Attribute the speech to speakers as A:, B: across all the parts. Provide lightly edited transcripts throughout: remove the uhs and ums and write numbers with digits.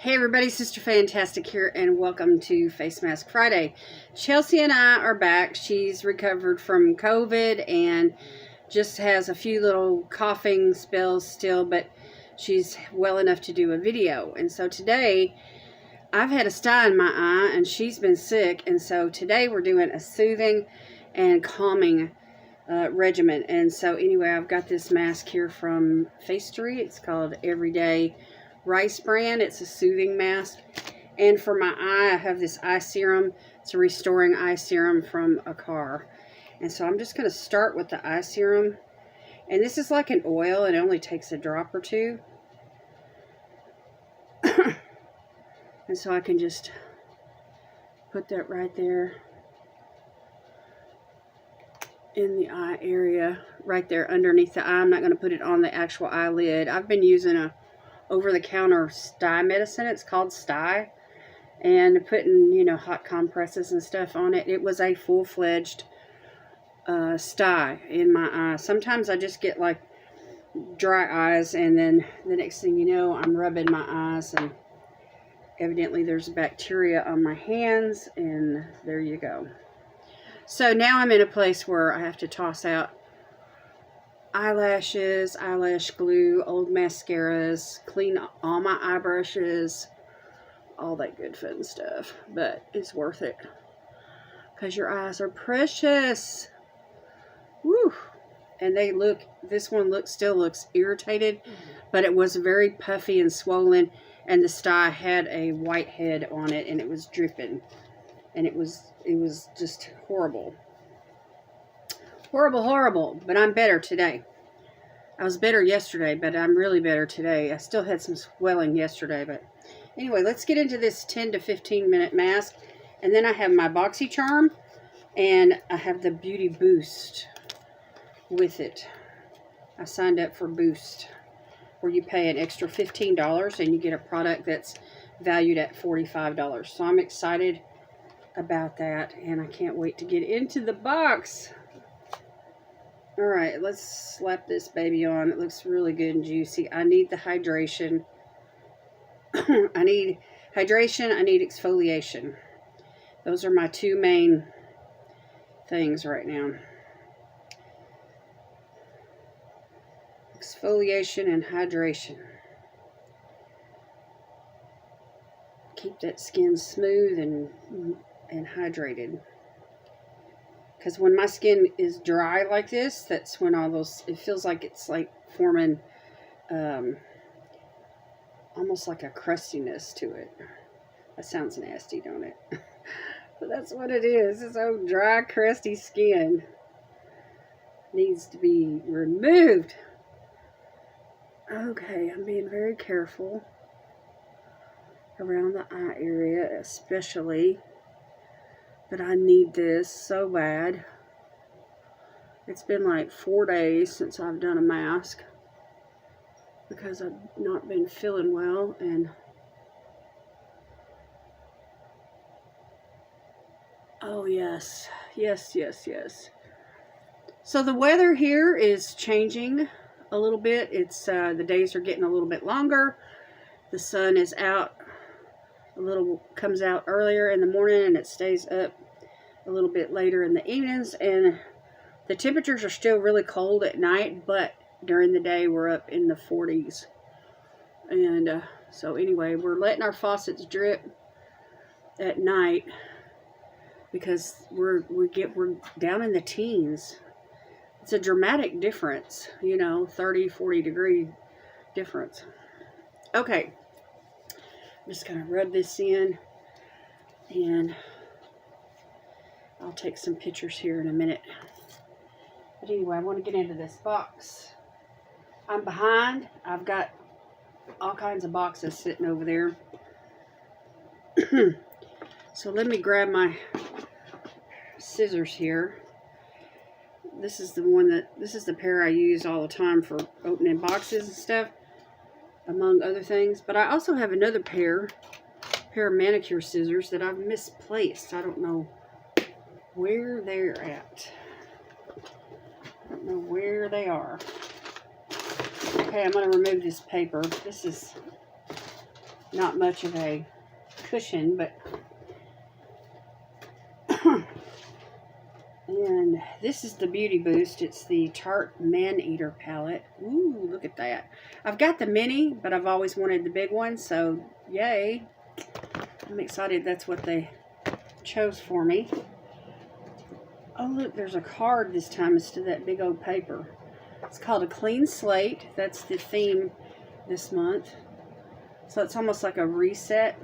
A: Hey everybody, Sister Fantastic here, and welcome to Facemask Friday. Chelsie and I are back. She's recovered from COVID and just has a few little coughing spells still, but she's well enough to do a video. And so today, I've had a stye in my eye, and she's been sick, and so today we're doing a soothing and calming regimen. And so anyway, I've got this mask here from Facetory. It's called Everyday Rice-bran. It's a soothing mask. And for my eye, I have this eye serum. It's a restoring eye serum from a car. And so I'm just going to start with the eye serum. And this is like an oil. It only takes a drop or two. And so I can just put that right there in the eye area, right there underneath the eye. I'm not going to put it on the actual eyelid. I've been using a over-the-counter stye medicine. It's called stye, and putting, you know, hot compresses and stuff on it. It was a full-fledged stye in my eye. Sometimes I just get like dry eyes, and then the next thing you know, I'm rubbing my eyes, and evidently there's bacteria on my hands, and there you go. So now I'm in a place where I have to toss out eyelashes, eyelash glue, old mascaras, clean all my eye brushes, all that good fun stuff. But it's worth it because your eyes are precious. Woo! And they look, this one still looks irritated, but it was very puffy and swollen, and the stye had a white head on it, and it was dripping, and it was just horrible. Horrible, but I'm better today. I was better yesterday, but I'm really better today. I still had some swelling yesterday, but anyway, let's get into this 10 to 15 minute mask. And then I have my Boxycharm, and I have the Beauty Boost with it. I signed up for Boost, where you pay an extra $15 and you get a product that's valued at $45. So I'm excited about that, and I can't wait to get into the box. Alright, let's slap this baby on. It looks really good and juicy. I need the hydration. I need hydration, I need exfoliation. Those are my two main things right now. Exfoliation and hydration. Keep that skin smooth and hydrated. Because when my skin is dry like this, that's when all those, it feels like it's like forming almost like a crustiness to it. That sounds nasty, don't it? But that's what it is. This old dry, crusty skin needs to be removed. Okay, I'm being very careful around the eye area especially. But I need this so bad. It's been like 4 days since I've done a mask because I've not been feeling well, and oh yes. So the weather here is changing a little bit. It's the days are getting a little bit longer. The sun is out comes out earlier in the morning, and it stays up a little bit later in the evenings, and the temperatures are still really cold at night, but during the day we're up in the 40s. And so anyway, we're letting our faucets drip at night because we're down in the teens. It's a dramatic difference, you know, 30-40 degree difference. Okay, I'm just going to rub this in, and I'll take some pictures here in a minute. But anyway, I want to get into this box. I'm behind. I've got all kinds of boxes sitting over there. So let me grab my scissors here. This is the pair I use all the time for opening boxes and stuff, among other things. But I also have another pair of manicure scissors that I've misplaced. I don't know where they're at. I don't know where they are. Okay, I'm going to remove this paper. This is not much of a cushion, but and this is the Beauty Boost. It's the Tarte Man Eater palette. Ooh, look at that. I've got the mini, but I've always wanted the big one, so yay. I'm excited that's what they chose for me. Oh, look, there's a card this time instead of that big old paper. It's called A Clean Slate. That's the theme this month. So it's almost like a reset.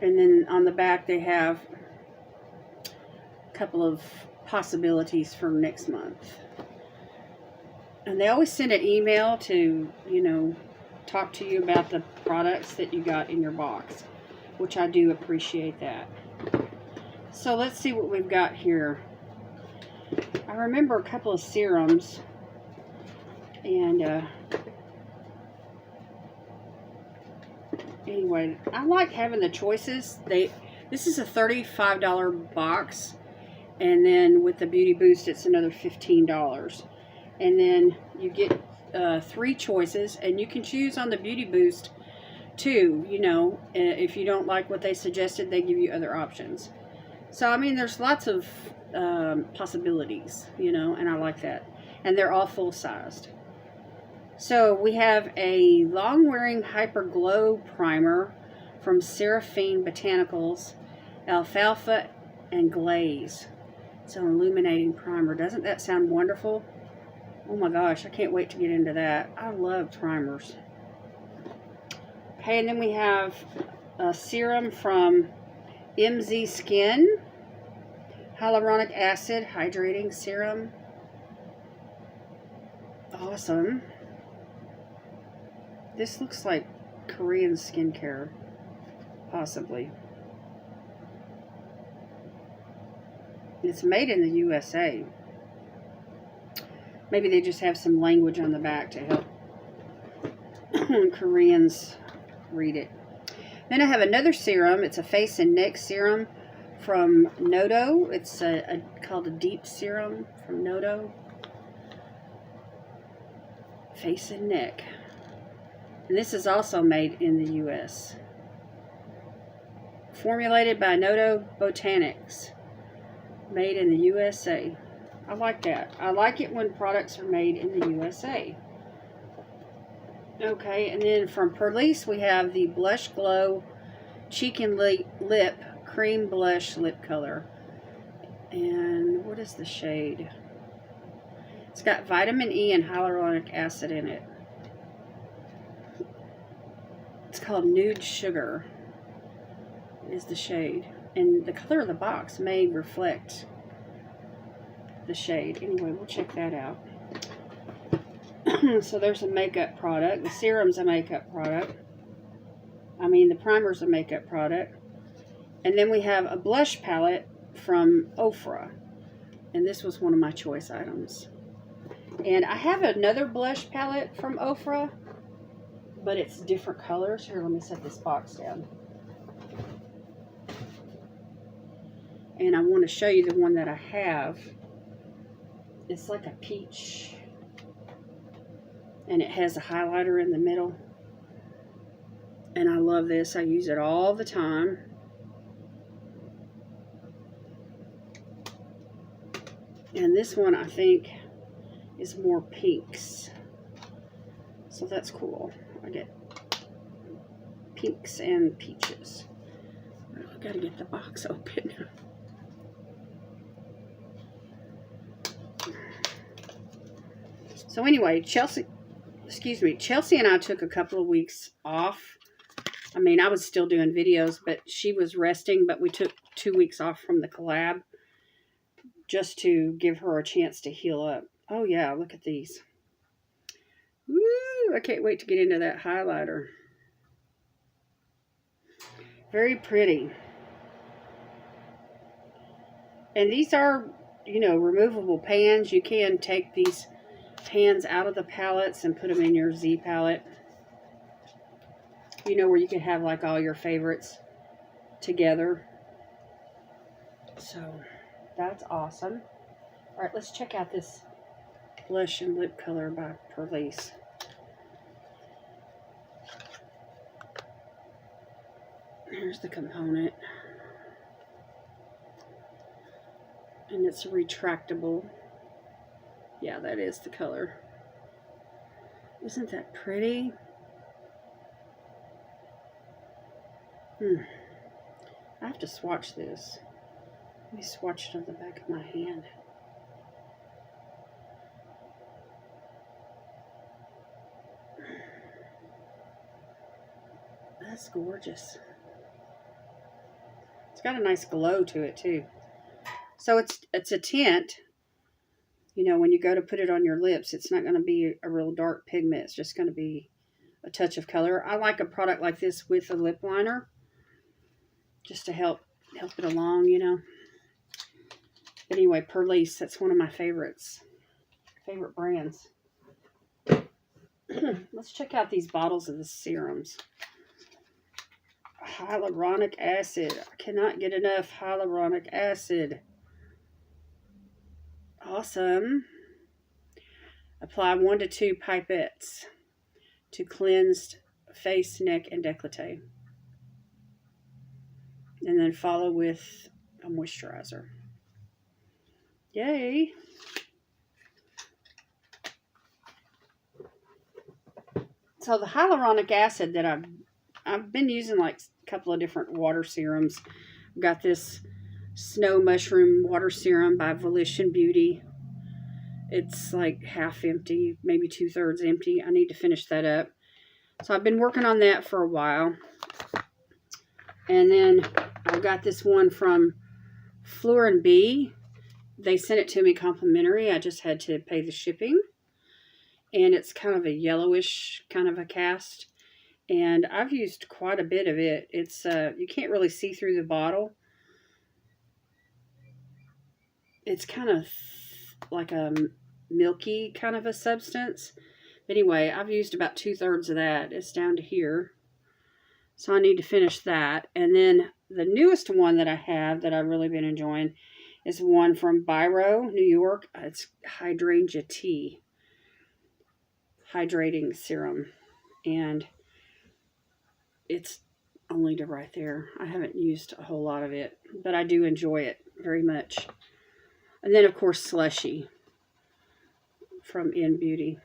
A: And then on the back they have a couple of possibilities for next month. And they always send an email to, you know, talk to you about the products that you got in your box, which I do appreciate that. So let's see what we've got here. I remember a couple of serums, and anyway, I like having the choices. This is a $35 box, and then with the Beauty Boost it's another $15. And then you get 3 choices, and you can choose on the Beauty Boost too. You know, if you don't like what they suggested, they give you other options. So I mean, there's lots of possibilities, you know, and I like that. And they're all full-sized. So we have a long-wearing Hyper Glow primer from Seraphine Botanicals, Alfalfa and Glaze. It's an illuminating primer. Doesn't that sound wonderful? Oh my gosh, I can't wait to get into that. I love primers. Okay, and then we have a serum from MZ Skin, hyaluronic acid hydrating serum. Awesome. This looks like Korean skincare, possibly. It's made in the USA. Maybe they just have some language on the back to help Koreans read it. Then I have another serum. It's a face and neck serum from Nodo. It's called a deep serum from Nodo. Face and neck. And this is also made in the US. Formulated by Nodo Botanics. Made in the USA. I like that. I like it when products are made in the USA. Okay, and then from Perlice we have the Blush Glow Cheek and Lip Cream Blush Lip Color. And what is the shade? It's got vitamin E and hyaluronic acid in it. It's called Nude Sugar is the shade. And the color of the box may reflect the shade. Anyway, we'll check that out. So there's a makeup product. The serum's a makeup product. I mean, the primer's a makeup product. And then we have a blush palette from Ofra. And this was one of my choice items. And I have another blush palette from Ofra, but it's different colors. Here, let me set this box down. And I want to show you the one that I have. It's like a peach. And it has a highlighter in the middle. And I love this. I use it all the time. And this one, I think, is more pinks. So that's cool. I get pinks and peaches. I've got to get the box open. So anyway, Chelsie and I took a couple of weeks off. I mean, I was still doing videos, but she was resting, but we took 2 weeks off from the collab just to give her a chance to heal up. Oh yeah, look at these. Woo! I can't wait to get into that highlighter. Very pretty. And these are, you know, removable pans. You can take these pans out of the palettes and put them in your Z palette. You know, where you can have like all your favorites together. So that's awesome. All right, let's check out this blush and lip color by Perlice. There's the component. And it's retractable. Yeah, that is the color. Isn't that pretty? I have to swatch this. Let me swatch it on the back of my hand. That's gorgeous. It's got a nice glow to it too. So it's a tint. You know, when you go to put it on your lips, it's not going to be a real dark pigment. It's just going to be a touch of color. I like a product like this with a lip liner, just to help it along, you know. But anyway, Perlice, that's one of my favorite brands. Let's check out these bottles of the serums. Hyaluronic acid. I cannot get enough hyaluronic acid. Awesome. Apply 1 to 2 pipettes to cleansed face, neck, and décolleté. And then follow with a moisturizer. Yay. So the hyaluronic acid that I've been using like a couple of different water serums. I've got this Snow Mushroom Water Serum by Volition Beauty. It's like half empty, maybe 2/3 empty. I need to finish that up. So I've been working on that for a while. And then I've got this one from Fleur & Bee. They sent it to me complimentary. I just had to pay the shipping. And it's kind of a yellowish kind of a cast. And I've used quite a bit of it. It's you can't really see through the bottle. It's kind of like a milky kind of a substance. But anyway, I've used about 2/3 of that. It's down to here. So I need to finish that. And then the newest one that I have that I've really been enjoying is one from Biro, New York. It's Hydrangea Tea. Hydrating serum. And it's only to right there. I haven't used a whole lot of it, but I do enjoy it very much. And then, of course, Slushy from In Beauty.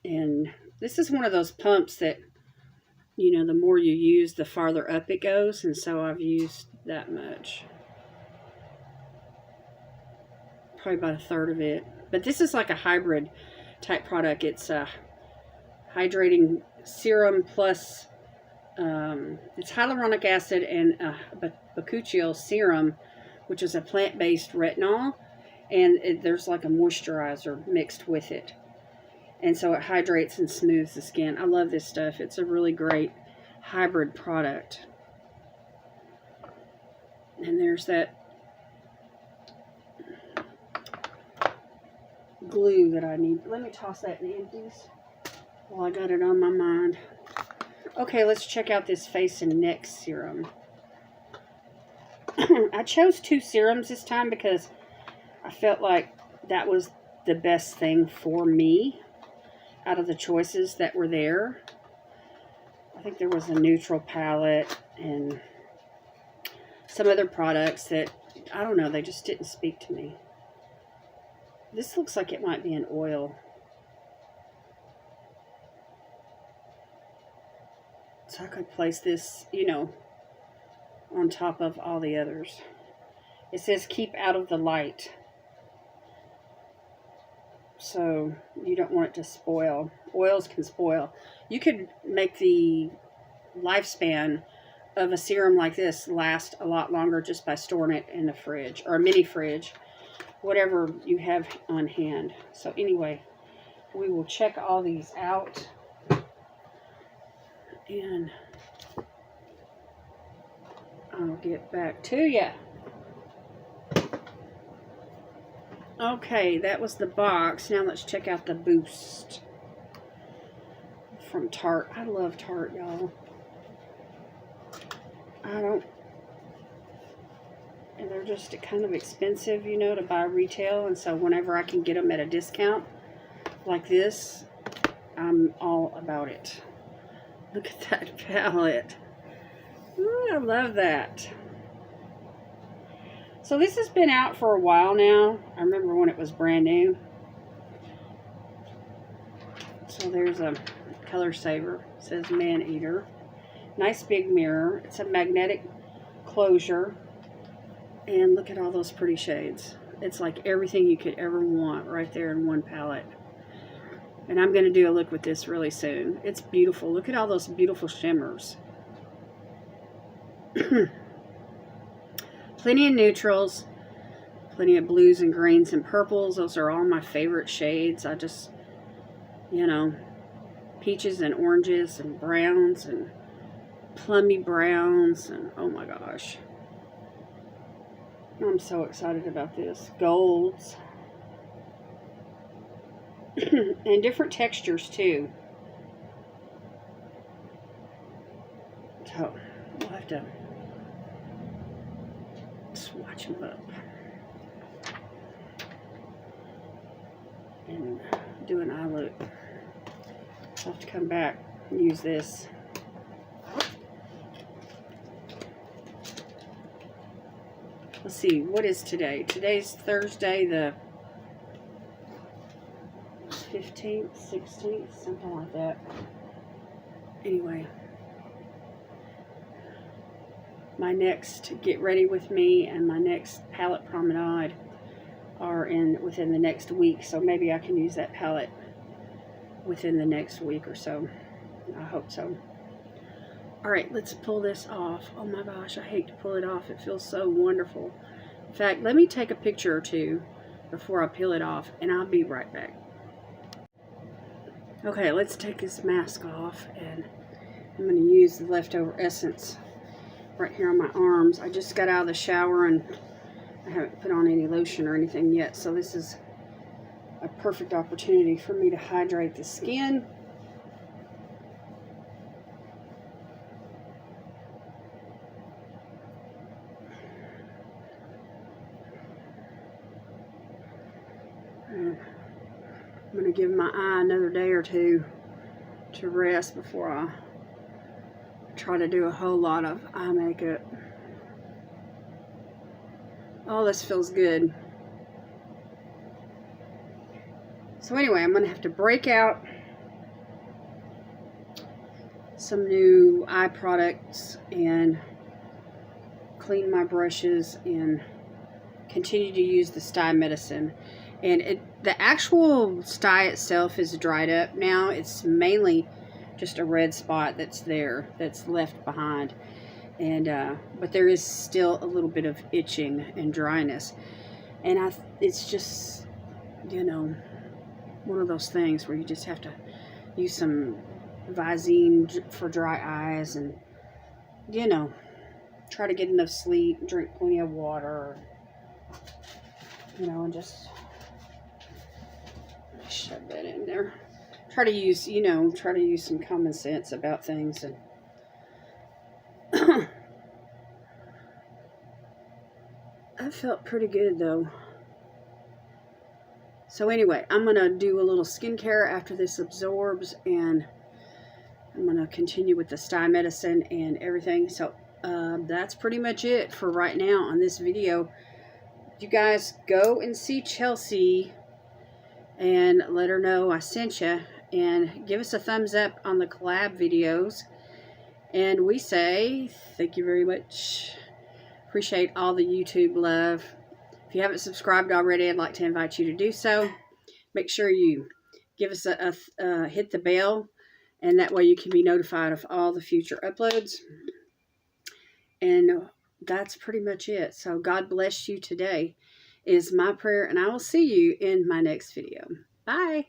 A: And this is one of those pumps that, you know, the more you use, the farther up it goes. And so I've used that much. Probably about 1/3 of it. But this is like a hybrid type product. It's a hydrating serum plus it's hyaluronic acid and bakuchiol serum, which is a plant-based retinol, and there's like a moisturizer mixed with it, and so it hydrates and smooths the skin. I love this stuff. It's a really great hybrid product. And there's that glue that I need. Let me toss that in the empties while I got it on my mind. Okay, let's check out this face and neck serum. I chose 2 serums this time because I felt like that was the best thing for me out of the choices that were there. I think there was a neutral palette and some other products that, I don't know, they just didn't speak to me. This looks like it might be an oil. So I could place this, you know, on top of all the others. It says keep out of the light. So you don't want it to spoil. Oils can spoil. You could make the lifespan of a serum like this last a lot longer just by storing it in the fridge or a mini fridge, whatever you have on hand. So anyway, we will check all these out. And I'll get back to you. Okay, that was the box. Now let's check out the Boost from Tarte. I love Tarte, y'all. And they're just kind of expensive, you know, to buy retail. And so whenever I can get them at a discount like this, I'm all about it. Look at that palette. Ooh, I love that. So this has been out for a while now. I remember when it was brand new. So there's a color saver. It says Man Eater. Nice big mirror. It's a magnetic closure. And look at all those pretty shades. It's like everything you could ever want right there in one palette. And I'm going to do a look with this really soon. It's beautiful. Look at all those beautiful shimmers. Plenty of neutrals. Plenty of blues and greens and purples. Those are all my favorite shades. I just, you know, peaches and oranges and browns and plummy browns. And oh my gosh. I'm so excited about this. Golds. And different textures too. So we'll have to swatch them up and do an eye look. I'll have to come back and use this. Let's see, what is today? Today's Thursday, the 15th, 16th, something like that. Anyway, my next Get Ready With Me and my next palette promenade are within the next week, so maybe I can use that palette within the next week or so. I hope so. Alright, let's pull this off. Oh my gosh, I hate to pull it off. It feels so wonderful. In fact, let me take a picture or two before I peel it off, and I'll be right back. Okay, let's take this mask off, and I'm going to use the leftover essence right here on my arms. I just got out of the shower, and I haven't put on any lotion or anything yet, so this is a perfect opportunity for me to hydrate the skin. I'm going to give my eye another day or two to rest before I try to do a whole lot of eye makeup. Oh, this feels good. So anyway, I'm going to have to break out some new eye products and clean my brushes and continue to use the stye medicine. And the actual stye itself is dried up now. It's mainly just a red spot that's there, that's left behind. And but there is still a little bit of itching and dryness. And it's just, you know, one of those things where you just have to use some Visine for dry eyes and, you know, try to get enough sleep, drink plenty of water, you know, and just shove that in there. Try to use, you know, try to use some common sense about things. And that felt pretty good though. So anyway, I'm going to do a little skincare after this absorbs, and I'm going to continue with the stye medicine and everything. So that's pretty much it for right now on this video. You guys go and see Chelsie and let her know I sent you, and give us a thumbs up on the collab videos. And we say thank you very much. Appreciate all the YouTube love. If you haven't subscribed already, I'd like to invite you to do so. Make sure you give us hit the bell, and that way you can be notified of all the future uploads. And that's pretty much it. So God bless you today is my prayer, and I will see you in my next video. Bye.